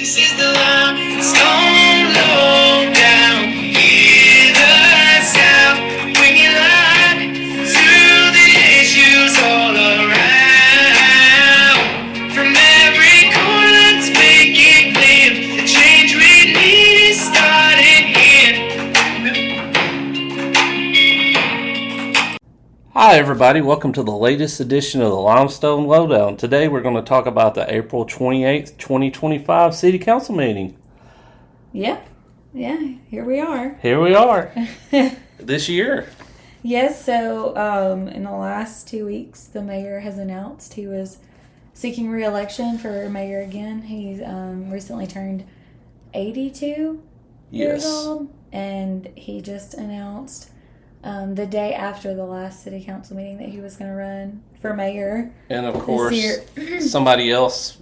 This is the Limestone lowdown. Hear the sound when you lie to the issues all around. From every corner, let's make it clear. The change we need is starting here. Hi everybody, welcome to the latest edition of the Limestone Lowdown. Today we're going to talk about the April 28th, 2025 City Council meeting. Yeah, here we are. Here we are, this year. Yes, so in the last 2 weeks, the mayor has announced he was seeking re-election for mayor again. He recently turned 82 years old, and he just announced the day after the last city council meeting that he was going to run for mayor. And of course, somebody else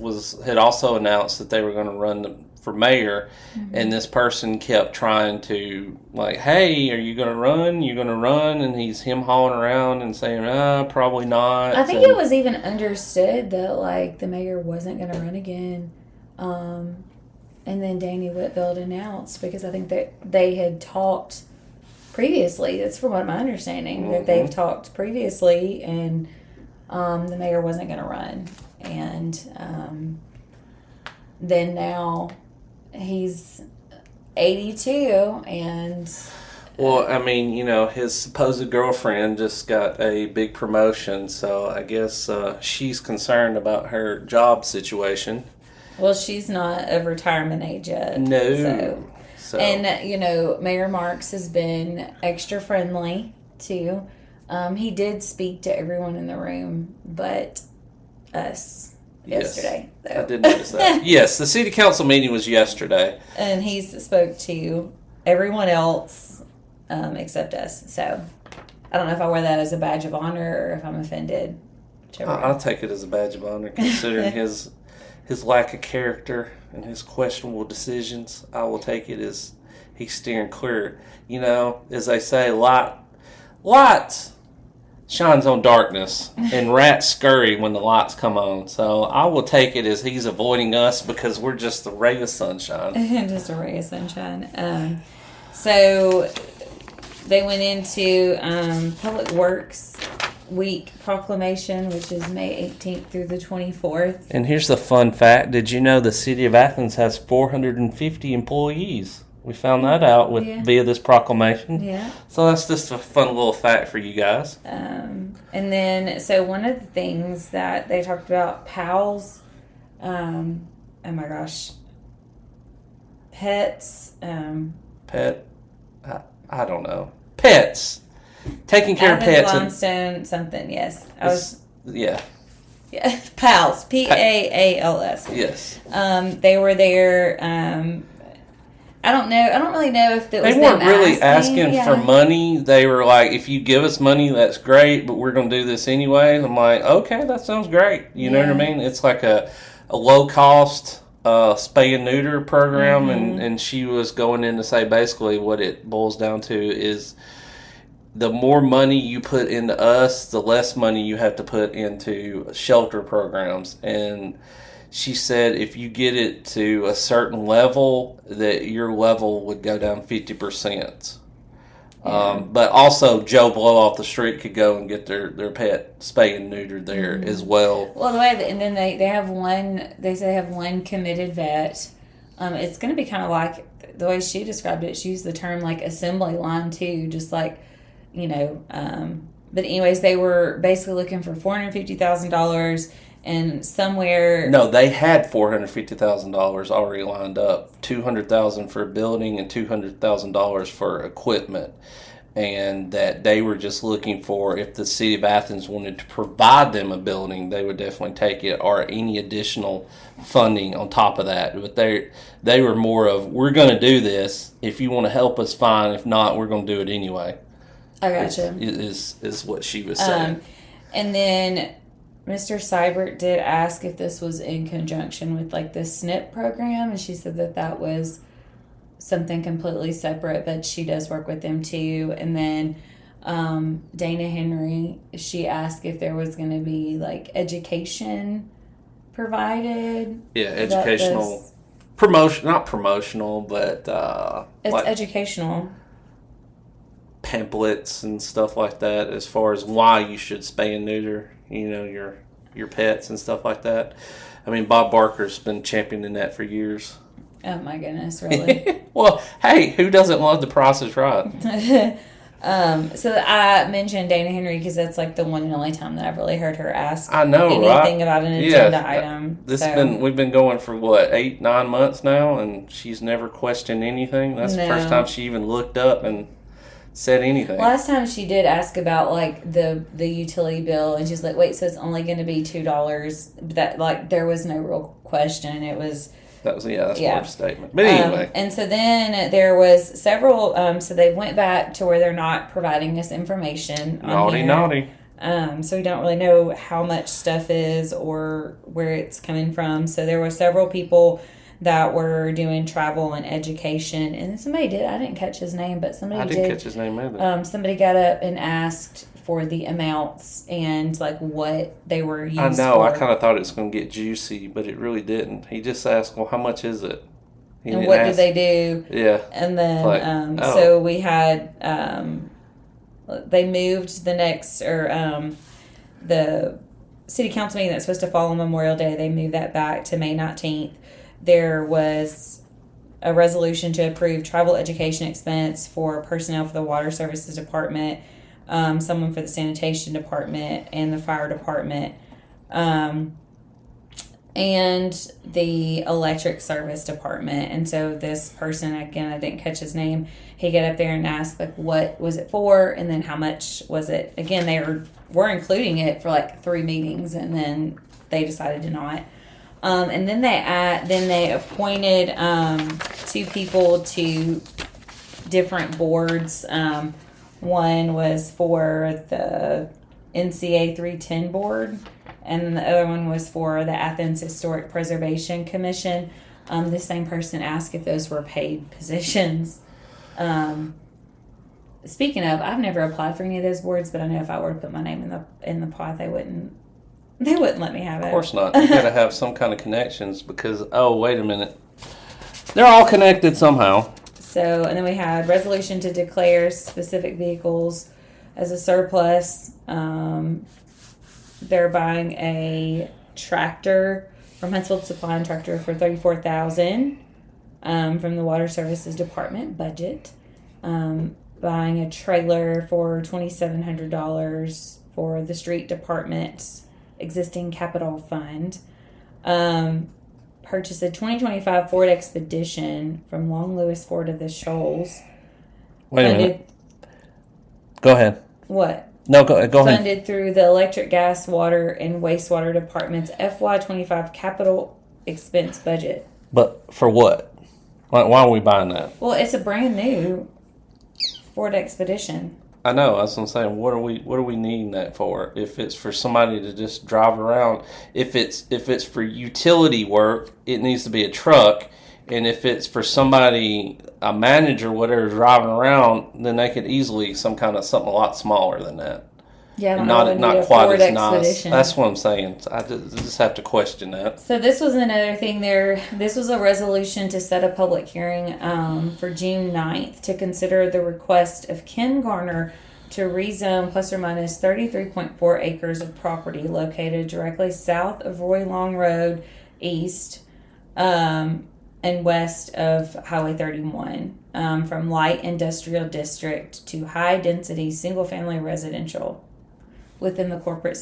had also announced that they were going to run for mayor, and this person kept trying to, like, hey, are you going to run? You're going to run? And he's hawing around and saying, probably not. I think it was even understood that, like, the mayor wasn't going to run again. And then Danny Whitfield announced, because I think that they had talked previously. That's from what my understanding, that they've talked previously, and the mayor wasn't going to run. And then now he's 82, and well, I mean, you know, his supposed girlfriend just got a big promotion, so I guess she's concerned about her job situation. Well, she's not of retirement age yet. No. So. And, you know, Mayor Marks has been extra friendly, too. He did speak to everyone in the room but us yesterday. Yes, I did notice that. Yes, the city council meeting was yesterday. And he spoke to everyone else except us. So I don't know if I wear that as a badge of honor or if I'm offended. I'll take it as a badge of honor, considering his lack of character and his questionable decisions. I will take it as he's steering clear. You know, as they say, light shines on darkness, and rats scurry when the lights come on. So I will take it as he's avoiding us because we're just a ray of sunshine. Just a ray of sunshine. So they went into Public Works Week proclamation, which is May 18th through the 24th. And here's the fun fact. Did you know the city of Athens has 450 employees? We found that out via this proclamation. Yeah. So that's just a fun little fact for you guys. And then, so one of the things that they talked about, pals, oh my gosh, pets. I don't know. Pets. Taking care of pets. Limestone something, yes. Yeah, pals. P-A-A-L-S. Yes. They were there. I don't really know if it was they weren't really asking for money. They were like, if you give us money, that's great, but we're going to do this anyway. I'm like, okay, that sounds great. You know what I mean? It's like a low-cost spay and neuter program, and she was going in to say basically what it boils down to is the more money you put into us, the less money you have to put into shelter programs. And she said if you get it to a certain level, that your level would go down 50%. But also Joe Blow off the street could go and get their pet spay and neutered there as well. Well, and then they have one, they say they have one committed vet. It's going to be kind of like the way she described it. She used the term like assembly line too, just like, you know, but anyways, they were basically looking for $450,000 and somewhere. No, they had $450,000 already lined up, $200,000 for a building and $200,000 for equipment, and that they were just looking for if the city of Athens wanted to provide them a building, they would definitely take it, or any additional funding on top of that. But they were more of, we're going to do this. If you want to help us, fine. If not, we're going to do it anyway. I gotcha. Is what she was saying. And then Mr. Seibert did ask if this was in conjunction with like the SNP program, and she said that was something completely separate, but she does work with them too. And then Dana Henry, she asked if there was going to be like education provided. Yeah, educational not promotional, but It's like educational. pamphlets and stuff like that as far as why you should spay and neuter, your pets and stuff like that. I mean, Bob Barker's been championing that for years. Oh my goodness, really? Well, hey, who doesn't love The Price is Right? So I mentioned Dana Henry because that's like the one and only time that I've really heard her ask I know, anything right? about an agenda item. We've been going for what, 8-9 months now, and she's never questioned anything. That's the first time she even looked up and said anything. Last time she did ask about like the utility bill, and she's like, "Wait, so it's only going to be $2?" That like there was no real question. It was. That's more of a statement. But anyway. And so then there was several, so they went back to where they're not providing us information. Naughty. So we don't really know how much stuff is or where it's coming from. So there were several people that were doing travel and education. And somebody did, I didn't catch his name, but somebody did. I didn't catch his name either. Somebody got up and asked for the amounts and like what they were used I know. for. I kind of thought it was going to get juicy, but it really didn't. He just asked, "Well, how much is it?" And what did they do? Yeah. And then so we had they moved the next the city council meeting that's supposed to fall on Memorial Day. They moved that back to May 19th. There was a resolution to approve travel education expense for personnel for the Water Services Department, someone for the Sanitation Department, and the Fire Department, and the Electric Service Department. And so this person, again, I didn't catch his name, he got up there and asked, like, what was it for, and then how much was it? Again, they were including it for, like, 3 meetings, and then they decided to not. And then they appointed 2 people to different boards. One was for the NCA 310 board, and the other one was for the Athens Historic Preservation Commission. The same person asked if those were paid positions. Speaking of, I've never applied for any of those boards, but I know if I were to put my name in the pot, they wouldn't let me have it. Of course not. You got to have some kind of connections because, oh, wait a minute. They're all connected somehow. So, and then we had resolution to declare specific vehicles as a surplus. They're buying a tractor from Huntsville Supply and Tractor for $34,000 from the Water Services Department budget. Buying a trailer for $2,700 for the Street Department's existing capital fund. Purchased a 2025 Ford Expedition from Long Lewis Ford of the Shoals. Wait a minute. Go ahead. What? No, go ahead. Funded through the Electric, Gas, Water, and Wastewater Department's FY25 capital expense budget. But for what? Why are we buying that? Well, it's a brand new Ford Expedition. I know. That's what I'm saying. What are we needing that for? If it's for somebody to just drive around, if it's for utility work, it needs to be a truck. And if it's for somebody, a manager, whatever, driving around, then they could easily something a lot smaller than that. Yeah, not quite as nice. That's what I'm saying. I just have to question that. So this was another thing there. This was a resolution to set a public hearing for June 9th to consider the request of Ken Garner to rezone plus or minus 33.4 acres of property located directly south of Roy Long Road East and west of Highway 31 from light industrial district to high density single family residential within the corporate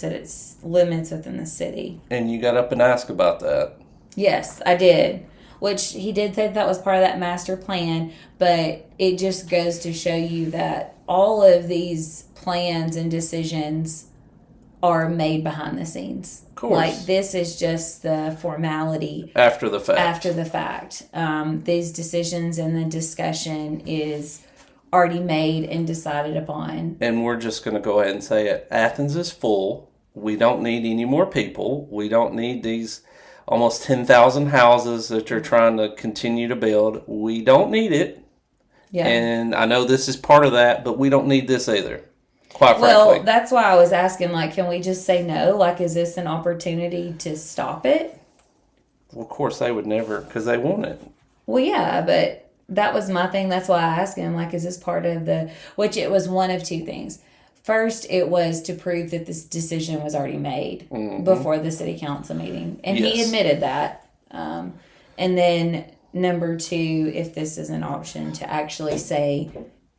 limits within the city. And you got up and asked about that. Yes, I did. Which he did say that was part of that master plan, but it just goes to show you that all of these plans and decisions are made behind the scenes. Of course. Like, this is just the formality. After the fact. These decisions and the discussion is already made and decided upon. And we're just going to go ahead and say it. Athens is full. We don't need any more people. We don't need these almost 10,000 houses that they're trying to continue to build. We don't need it. Yeah. And I know this is part of that, but we don't need this either. Quite frankly. Well, that's why I was asking, like, can we just say no? Like, is this an opportunity to stop it? Well, of course, they would never, because they want it. Well, yeah, but that was my thing. That's why I asked him, like, is this part of which it was one of two things. First, it was to prove that this decision was already made before the city council meeting. And he admitted that. And then number two, if this is an option to actually say,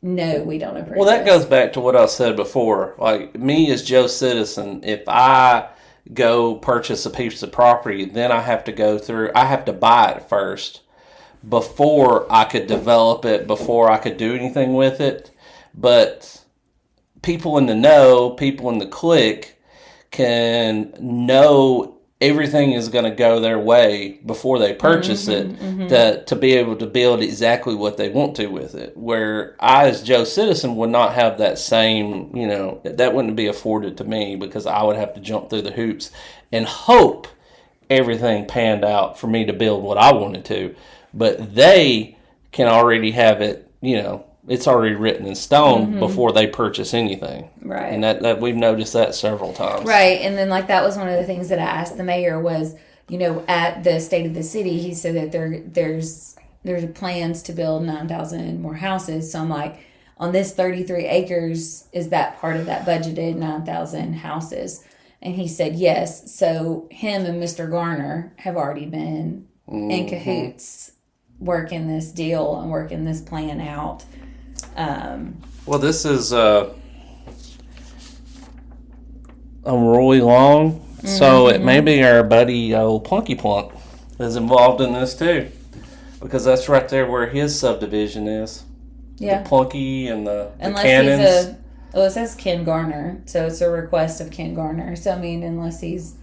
no, we don't approve. Well, that goes back to what I said before. Like, me as Joe Citizen, if I go purchase a piece of property, then I have to buy it first before I could develop it, before I could do anything with it. But people in the know, people in the clique can know everything is going to go their way before they purchase it to be able to build exactly what they want to with it. Where I, as Joe Citizen, would not have that same, that wouldn't be afforded to me because I would have to jump through the hoops and hope everything panned out for me to build what I wanted to. But they can already have it, it's already written in stone before they purchase anything. Right. And that we've noticed that several times. Right. And then that was one of the things that I asked the mayor was, at the State of the City, he said that there's plans to build 9,000 more houses. So I'm like, on this 33 acres, is that part of that budgeted 9,000 houses? And he said yes. So him and Mr. Garner have already been in cahoots working this deal and working this plan out. Well, this is a really long, so it may be our buddy old Plunky Plunk is involved in this too, because that's right there where his subdivision is. Yeah, the Plunky and the Cannons. Cannons. It says Ken Garner, so it's a request of Ken Garner. So I mean, unless he's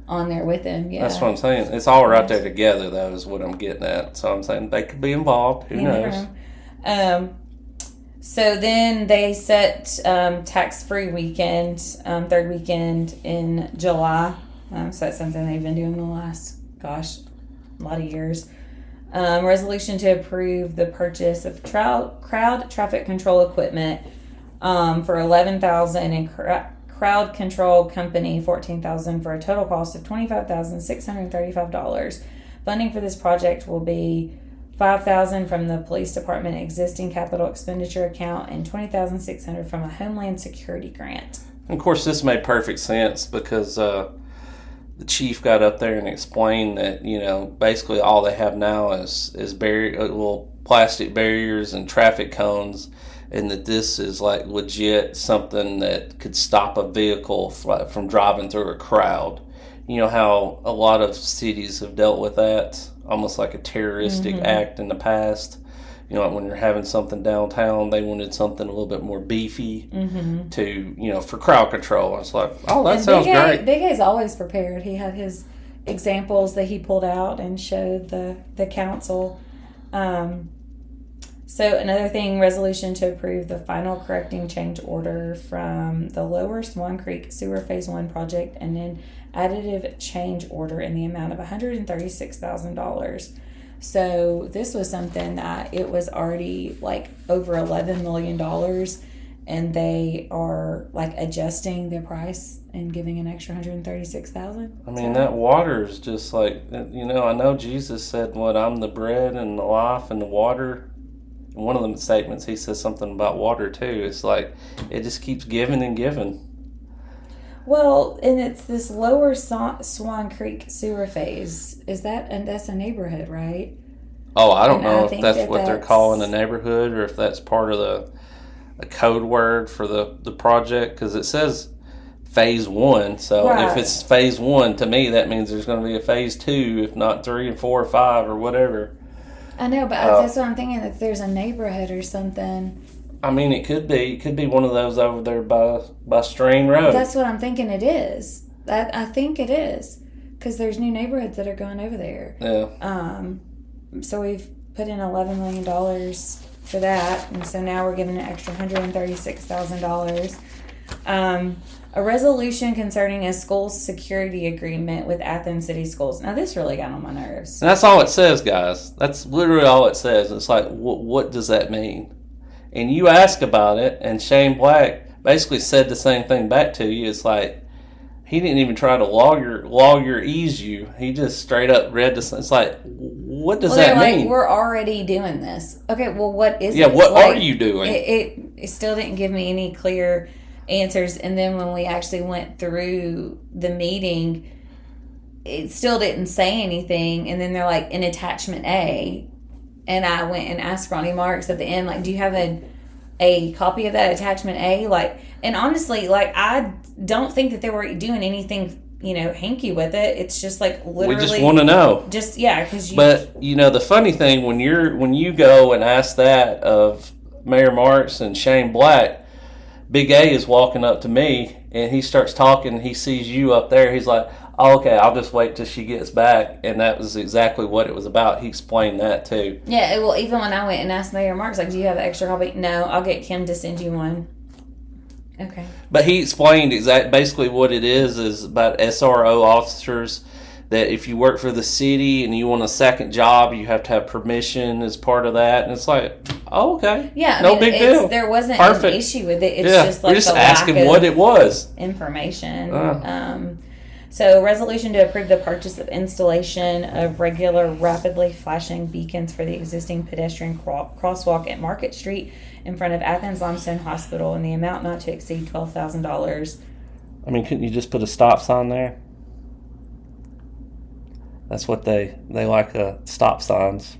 on there with him, yeah. That's what I'm saying. It's all right there together, though, is what I'm getting at. So I'm saying they could be involved. Who knows? So then they set tax-free weekend, third weekend in July. So that's something they've been doing the last, a lot of years. Resolution to approve the purchase of crowd traffic control equipment for $11,000 and crowd control company $14,000 for a total cost of $25,635. Funding for this project will be $5,000 from the police department existing capital expenditure account and $20,600 from a Homeland Security grant. And of course, this made perfect sense because the chief got up there and explained that basically all they have now is plastic barriers and traffic cones, and that this is like legit something that could stop a vehicle from driving through a crowd. You know how a lot of cities have dealt with that, almost like a terroristic act in the past. When you're having something downtown, they wanted something a little bit more beefy for crowd control. It's like, that sounds great. Big A's always prepared. He had his examples that he pulled out and showed the council. So another thing, resolution to approve the final correcting change order from the Lower Swan Creek Sewer Phase 1 project and then additive change order in the amount of $136,000. So this was something that it was already like over $11 million, and they are like adjusting the price and giving an extra $136,000. I mean, that water is just like, I know Jesus said, I'm the bread and the life and the water. In one of the statements, he says something about water too. It's like, it just keeps giving and giving. Well, and it's this Lower Swan Creek sewer phase. That's a neighborhood, right? Oh, I don't know if that's what they're calling a neighborhood or if that's part of a code word for the project, because it says phase 1. So if it's phase 1, to me, that means there's going to be a phase 2, if not 3 and 4 or 5 or whatever. I know, but that's what I'm thinking, that there's a neighborhood or something. I mean, it could be. It could be one of those over there by Strain Road. That's what I'm thinking it is. I think it is. Because there's new neighborhoods that are going over there. Yeah. So we've put in $11 million for that. And so now we're giving an extra $136,000. A resolution concerning a school security agreement with Athens City Schools. Now, this really got on my nerves. And that's all it says, guys. That's literally all it says. It's like, what does that mean? And you ask about it, and Shane Black basically said the same thing back to you. It's like, He didn't even try to lawyer ease you. He just straight up read this. It's like, what does that mean? Like, we're already doing this. Okay, well, what is it? Yeah, what are you doing? It still didn't give me any clear answers. And then when we actually went through the meeting, it still didn't say anything. And then they're like, in attachment A. And I went and asked Ronnie Marks at the end, like, do you have a copy of that attachment A? Like, and honestly, like, I don't think that they were doing anything, hanky with it. It's just like literally. We just want to know. Just because you. But the funny thing when you go and ask that of Mayor Marks and Shane Black, Big A is walking up to me and he starts talking. He sees you up there. He's like, oh, okay, I'll just wait till she gets back. And that was exactly what it was about. He explained that too. Yeah, well, even when I went and asked Mayor Marks, like, do you have an extra copy? No, I'll get Kim to send you one. Okay. But he explained basically what it is about SRO officers, that if you work for the city and you want a second job, you have to have permission as part of that. And it's like, oh, okay. Yeah, big deal. There wasn't Perfect. an issue with it. It's just like we're just asking what it was. Information. So, resolution to approve the purchase of installation of regular rapidly flashing beacons for the existing pedestrian crosswalk at Market Street in front of Athens Limestone Hospital in the amount not to exceed $12,000. I mean, couldn't you just put a stop sign there? That's what they like, stop signs.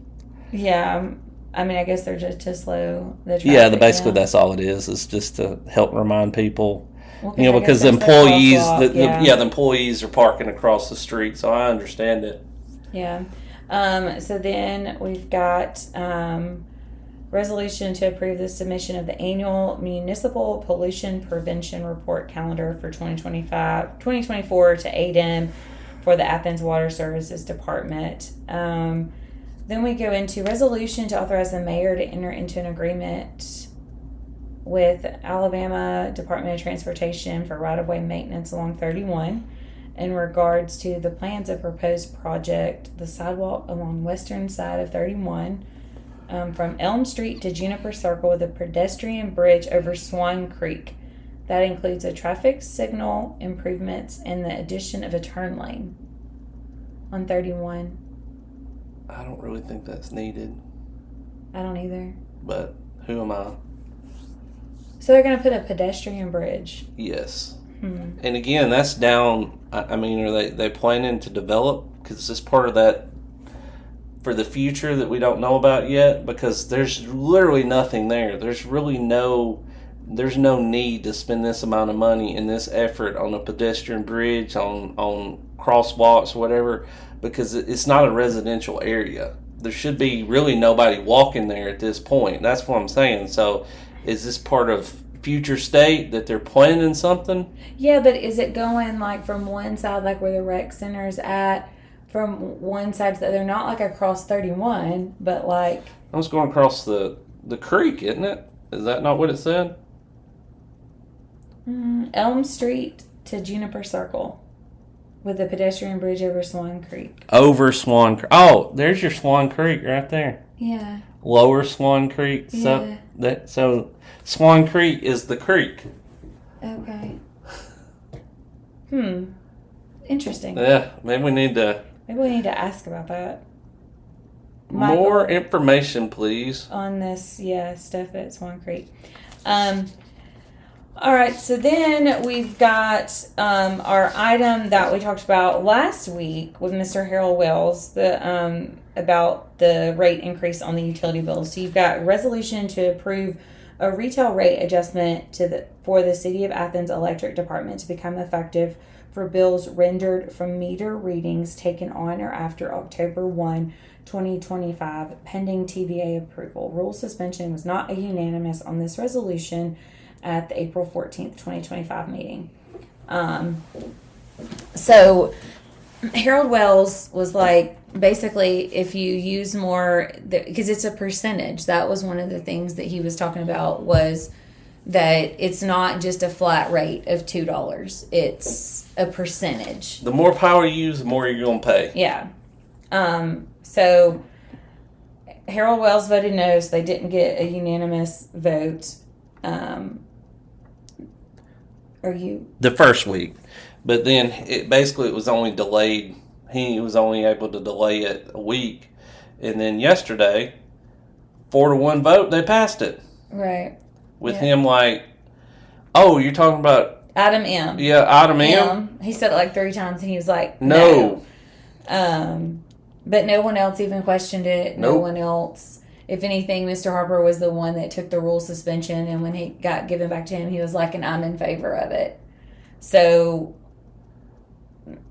Yeah, I mean, I guess they're just to slow the traffic. Yeah, basically that's all it is. It's just to help remind people. Well, because the employees, the employees are parking across the street, so I understand it. Yeah. So then we've got resolution to approve the submission of the annual municipal pollution prevention report calendar for 2024 to ADEM for the Athens Water Services Department. Then we go into resolution to authorize the mayor to enter into an agreement with Alabama Department of Transportation for right-of-way maintenance along 31 in regards to the plans of proposed project, the sidewalk along western side of 31 from Elm Street to Juniper Circle with a pedestrian bridge over Swan Creek. That includes a traffic signal improvements and the addition of a turn lane on 31. I don't really think that's needed. I don't either. But who am I? So they're going to put a pedestrian bridge. Yes. And again, that's down. I mean, are they planning to develop? Because it's part of that for the future that we don't know about yet. Because there's literally nothing there. There's no need to spend this amount of money and this effort on a pedestrian bridge, on crosswalks, whatever. Because it's not a residential area. There should be really nobody walking there at this point. That's what I'm saying. So, is this part of future state that they're planning something? Yeah, but is it going like from one side, like where the rec center's at, from one side to the other? Not like across 31, but like. I was going across the creek, isn't it? Is that not what it said? Elm Street to Juniper Circle with a pedestrian bridge over Swan Creek. Over Swan Creek. Oh, there's your Swan Creek right there. Yeah. Lower Swan Creek. Yeah. So Swan Creek is the creek. Okay. Interesting. Yeah, maybe we need to ask about that. More information, please. On this, stuff at Swan Creek. All right, so then we've got our item that we talked about last week with Mr. Harold Wells, about the rate increase on the utility bills. So you've got a resolution to approve a retail rate adjustment for the City of Athens Electric Department to become effective for bills rendered from meter readings taken on or after October 1, 2025, pending TVA approval. Rule suspension was not unanimous on this resolution at the April 14th, 2025 meeting. So Harold Wells was like, basically, if you use more, because it's a percentage, that was one of the things that he was talking about, was that it's not just a flat rate of $2. It's a percentage. The more power you use, the more you're going to pay. Yeah. So Harold Wells voted no, so they didn't get a unanimous vote. The first week. But then it was only delayed. He was only able to delay it a week, and then yesterday, 4-1 vote, they passed it. Right. With him oh, you're talking about Adam M. Yeah, Adam M. He said it like 3 times, and he was like, no. But no one else even questioned it. Nope. No one else. If anything, Mr. Harper was the one that took the rule suspension, and when he got given back to him, he was like, and I'm in favor of it. So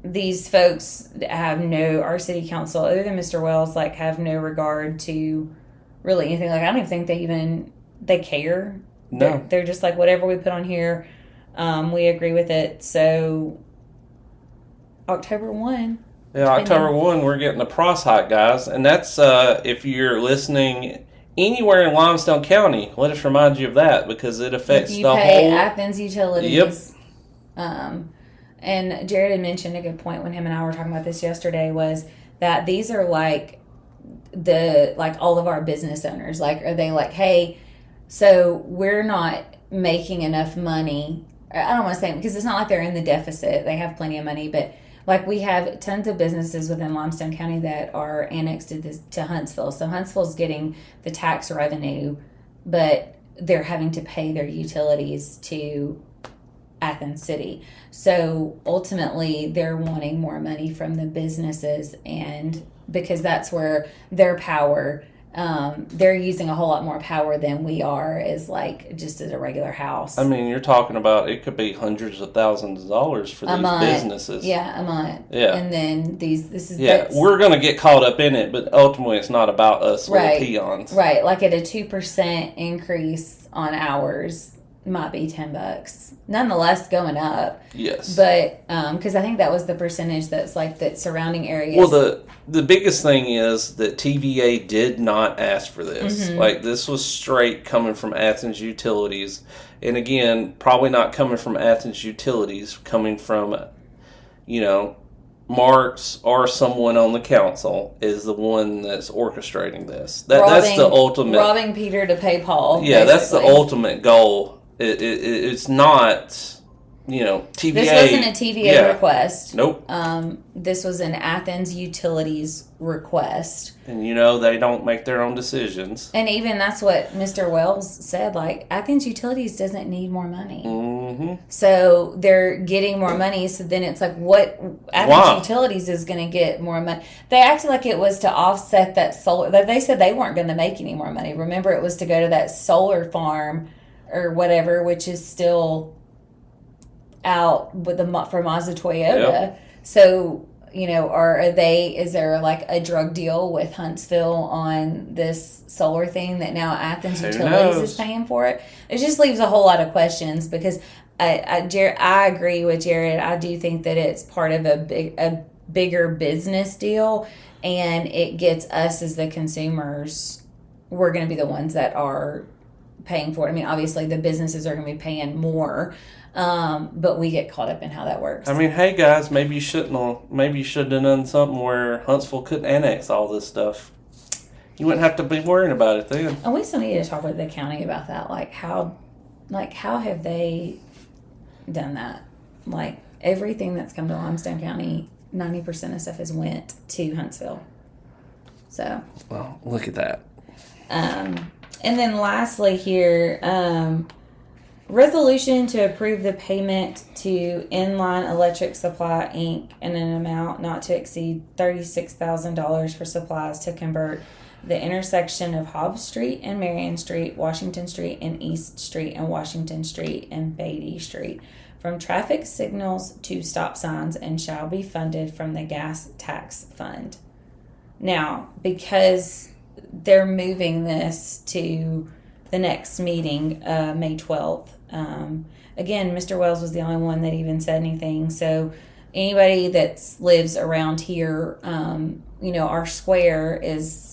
these folks have our city council, other than Mr. Wells, like, have no regard to really anything. Like, I don't even think they care. No. They're just like, whatever we put on here, we agree with it. So October 1. Yeah, October 1, we're getting the Pros hike, guys. And that's, if you're listening anywhere in Limestone County, let us remind you of that, because it affects the whole... You pay Athens utilities. Yep. And Jared had mentioned a good point when him and I were talking about this yesterday, was that these are like all of our business owners. Like, are they like, hey, so we're not making enough money. I don't want to say, because it's not like they're in the deficit. They have plenty of money, but like, we have tons of businesses within Limestone County that are annexed to Huntsville. So Huntsville's getting the tax revenue, but they're having to pay their utilities to Athens City. So ultimately, they're wanting more money from the businesses, and because that's where their power, they're using a whole lot more power than we are, as like just as a regular house. I mean, you're talking about, it could be hundreds of thousands of dollars for these businesses. Yeah, a month. Yeah. And then we're going to get caught up in it, but ultimately it's not about us little peons. Right. Like, at a 2% increase on hours might be $10. Nonetheless, going up. Yes. But, because I think that was the percentage that's like that surrounding areas. Well, the biggest thing is that TVA did not ask for this. Mm-hmm. Like, this was straight coming from Athens Utilities. And again, probably not coming from Athens Utilities, coming from, Marks or someone on the council is the one that's orchestrating this. That's the ultimate... Robbing Peter to pay Paul. Yeah, basically. That's the ultimate goal. It's not, TVA. This wasn't a TVA request. Nope. This was an Athens Utilities request. And they don't make their own decisions. And even that's what Mr. Wells said, like, Athens Utilities doesn't need more money. Mm-hmm. So they're getting more money, so then it's like, what Athens Utilities is going to get more money? They acted like it was to offset that solar. They said they weren't going to make any more money. Remember, it was to go to that solar farm or whatever, which is still out with for Mazda Toyota. Yep. So, is there like a drug deal with Huntsville on this solar thing that now Athens Utilities is paying for it? It just leaves a whole lot of questions, because I agree with Jared. I do think that it's part of a bigger business deal, and it gets us as the consumers. We're going to be the ones that are paying for it. I mean, obviously the businesses are going to be paying more, but we get caught up in how that works. I mean, hey guys, maybe you should have done something where Huntsville couldn't annex all this stuff. You wouldn't have to be worrying about it then. And we still need to talk with the county about that. How have they done that? Like, everything that's come to Limestone County, 90% of stuff has went to Huntsville. So. Well, look at that. And then lastly here, resolution to approve the payment to Inline Electric Supply, Inc. in an amount not to exceed $36,000 for supplies to convert the intersection of Hobbs Street and Marion Street, Washington Street and East Street, and Washington Street and Beatty Street from traffic signals to stop signs, and shall be funded from the gas tax fund. Now, because they're moving this to the next meeting, May 12th. Again, Mr. Wells was the only one that even said anything. So anybody that lives around here, our square is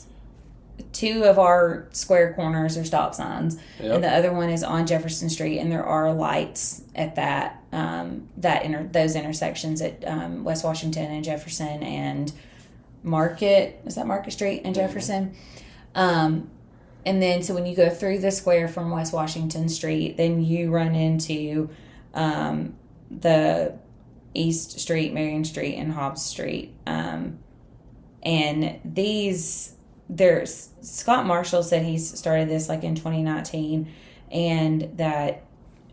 2 of our square corners are stop signs, and the other one is on Jefferson Street, and there are lights at those intersections at West Washington and Jefferson and Market. Is that Market Street and Jefferson? And then, so when you go through the square from West Washington Street, then you run into the East Street, Marion Street, and Hobbs Street. And Scott Marshall said he's started this like in 2019, and that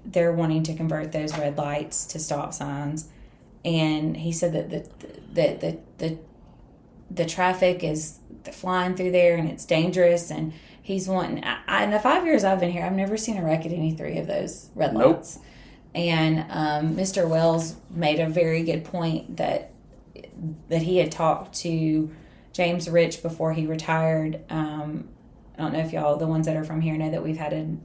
they're wanting to convert those red lights to stop signs. And he said that the traffic is flying through there and it's dangerous, and he's wanting. In the 5 years I've been here, I've never seen a wreck at any three of those red lights. And Mr. Wells made a very good point that he had talked to James Rich before he retired. I don't know if y'all, the ones that are from here, know that we've had a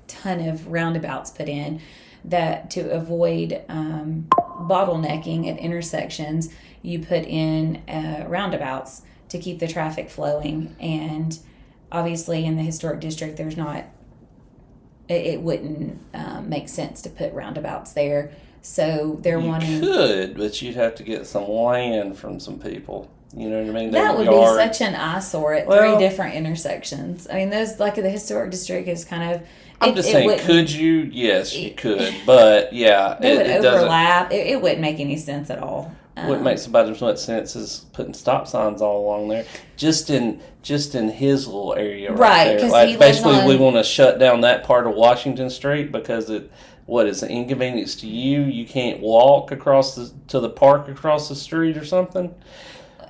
ton of roundabouts put in, that to avoid bottlenecking at intersections, you put in roundabouts to keep the traffic flowing. And obviously in the historic district, there's not, it wouldn't make sense to put roundabouts there. So they're wanting. You could, but you'd have to get some land from some people. You know what I mean? That would be such an eyesore at three different intersections. I mean, those, like, the historic district is kind of. I'm just saying, could you? Yes, you could. But, yeah. It would overlap. It wouldn't make any sense at all. Wouldn't make somebody as much sense as putting stop signs all along there. Just in his little area right there. Like, basically, we want to shut down that part of Washington Street because it's an inconvenience to you? You can't walk to the park across the street or something?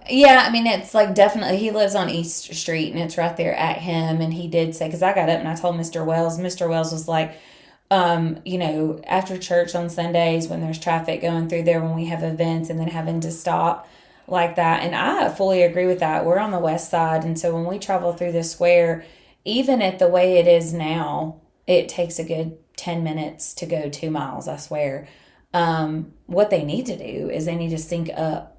Yeah, I mean, it's like definitely, he lives on East Street and it's right there at him. And he did say, because I got up and I told Mr. Wells was like, after church on Sundays when there's traffic going through there, when we have events and then having to stop like that. And I fully agree with that. We're on the west side. And so when we travel through the square, even at the way it is now, it takes a good 10 minutes to go 2 miles, I swear. What they need to do is they need to sync up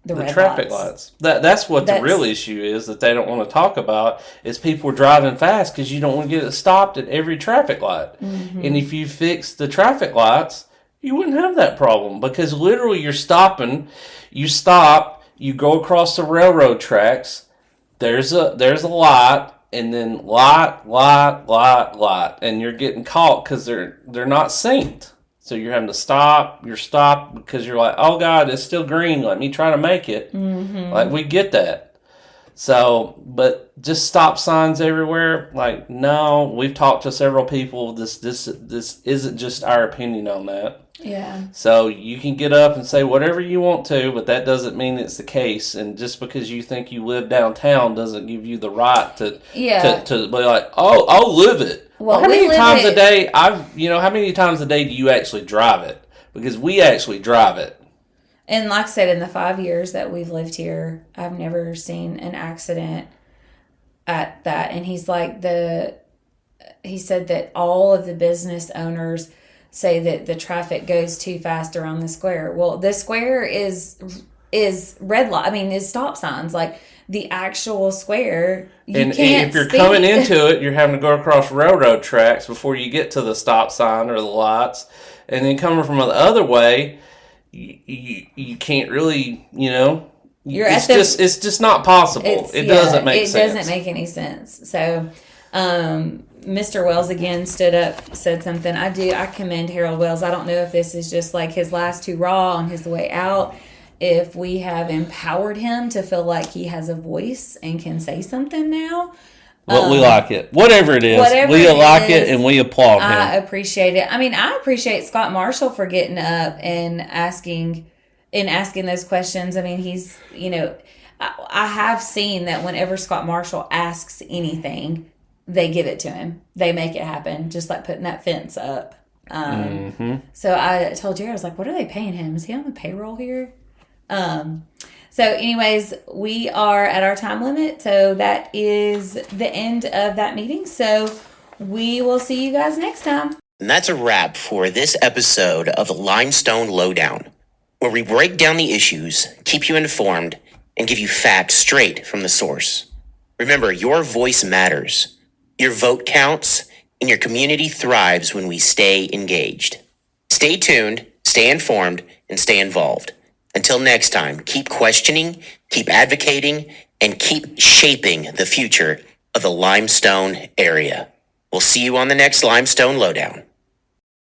the traffic lights. That's what the real issue is that they don't want to talk about, is people are driving fast because you don't want to get it stopped at every traffic light. Mm-hmm. And if you fix the traffic lights, you wouldn't have that problem, because literally you're stopping, you stop, you go across the railroad tracks, there's a light, and then light, and you're getting caught because they're not synced. So you're having to stop. You're stopped because you're like, oh God, it's still green. Let me try to make it. Mm-hmm. Like, we get that. So, but just stop signs everywhere. Like, no, we've talked to several people. This isn't just our opinion on that. Yeah. So you can get up and say whatever you want to, but that doesn't mean it's the case. And just because you think you live downtown doesn't give you the right to be like, oh, I'll live it. Well, how many times a day? How many times a day do you actually drive it? Because we actually drive it. And like I said, in the 5 years that we've lived here, I've never seen an accident at that. And he's like, he said that all of the business owners say that the traffic goes too fast around the square. Well, the square is red light. I mean, is stop signs. Like, the actual square, you can't if you're coming into it, you're having to go across railroad tracks before you get to the stop sign or the lights. And then coming from the other way, you can't really, it's just not possible. It doesn't make sense. It doesn't make any sense. So, Mr. Wells again stood up, said something. I commend Harold Wells. I don't know if this is just like his last hurrah on his way out, if we have empowered him to feel like he has a voice and can say something now. Well, we like it. Whatever it is, we like it and we applaud him. I appreciate it. I mean, I appreciate Scott Marshall for getting up and asking those questions. I mean, he's, I have seen that whenever Scott Marshall asks anything, they give it to him. They make it happen, just like putting that fence up. So I told Jerry, I was like, what are they paying him? Is he on the payroll here? So anyways, we are at our time limit. So that is the end of that meeting. So we will see you guys next time. And that's a wrap for this episode of the Limestone Lowdown, where we break down the issues, keep you informed, and give you facts straight from the source. Remember, your voice matters. Your vote counts, and your community thrives when we stay engaged. Stay tuned, stay informed, and stay involved. Until next time, keep questioning, keep advocating, and keep shaping the future of the Limestone area. We'll see you on the next Limestone Lowdown.